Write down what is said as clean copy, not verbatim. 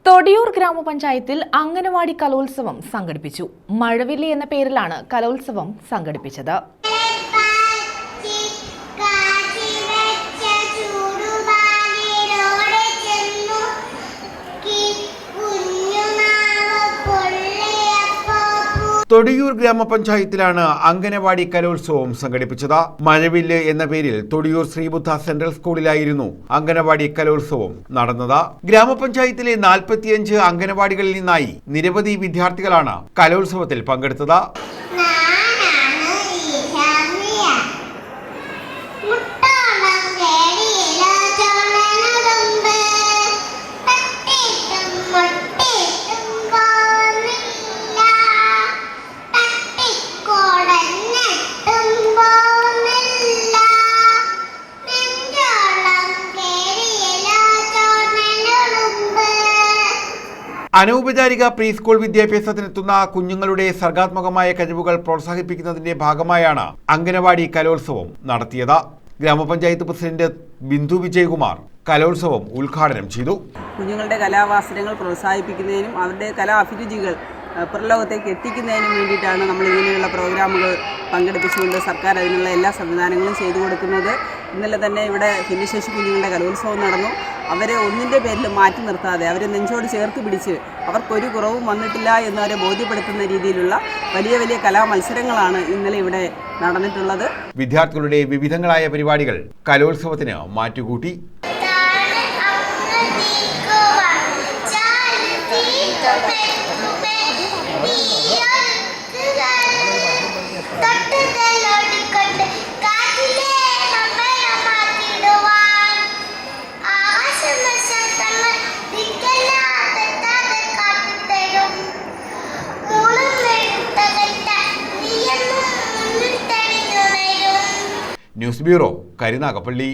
തൊടിയൂർ ഗ്രാമപഞ്ചായത്തിൽ അംഗനവാടി കലോത്സവം സംഘടിപ്പിച്ചു. മഴവില്ലി എന്ന പേരിലാണ് കലോത്സവം സംഘടിപ്പിച്ചത്. തൊടിയൂർ ഗ്രാമപഞ്ചായത്തിലാണ് അംഗനവാടി കലോത്സവം സംഘടിപ്പിച്ചത്. മഴവില്ല് എന്ന പേരിൽ തൊടിയൂർ ശ്രീബുദ്ധ സെൻട്രൽ സ്കൂളിലായിരുന്നു അംഗനവാടി കലോത്സവം നടന്നത്. ഗ്രാമപഞ്ചായത്തിലെ 45 അംഗനവാടികളിൽ നിന്നായി നിരവധി വിദ്യാർത്ഥികളാണ് കലോത്സവത്തിൽ പങ്കെടുത്തത്. അനൗപചാരിക പ്രീ സ്കൂൾ വിദ്യാഭ്യാസത്തിനെത്തുന്ന കുഞ്ഞുങ്ങളുടെ സർഗാത്മകമായ കഴിവുകൾ പ്രോത്സാഹിപ്പിക്കുന്നതിന്റെ ഭാഗമായാണ് അംഗനവാടി കലോത്സവം നടത്തിയത്. ഗ്രാമപഞ്ചായത്ത് പ്രസിഡന്റ് ബിന്ദു വിജയകുമാർ കലോത്സവം ഉദ്ഘാടനം ചെയ്തു. കുഞ്ഞുങ്ങളുടെ കലാവാസനകൾ പ്രോത്സാഹിപ്പിക്കുന്നതിനും അവരുടെ കലാഭിരുചികൾ പുറലോകത്തേക്ക് എത്തിക്കുന്നതിനും വേണ്ടിയിട്ടാണ് നമ്മൾ ഇങ്ങനെയുള്ള പ്രോഗ്രാമുകൾ പങ്കെടുപ്പിച്ചുകൊണ്ട് സർക്കാർ അതിനുള്ള എല്ലാ സംവിധാനങ്ങളും ചെയ്തു കൊടുക്കുന്നത്. ഇന്നലെ തന്നെ ഇവിടെ ഭിന്നശേഷി കുഞ്ഞുങ്ങളുടെ കലോത്സവം നടന്നു. അവരെ ഒന്നിൻ്റെ പേരിൽ മാറ്റി നിർത്താതെ അവരെ നെഞ്ചോട് ചേർത്ത് പിടിച്ച് അവർക്കൊരു കുറവും വന്നിട്ടില്ല എന്നവരെ ബോധ്യപ്പെടുത്തുന്ന രീതിയിലുള്ള വലിയ വലിയ കലാമത്സരങ്ങളാണ് ഇന്നലെ ഇവിടെ നടന്നിട്ടുള്ളത്. വിദ്യാർത്ഥികളുടെ വിവിധങ്ങളായ പരിപാടികൾ കലോത്സവത്തിന് മാറ്റുകൂട്ടി. News bureau, Karunagappally.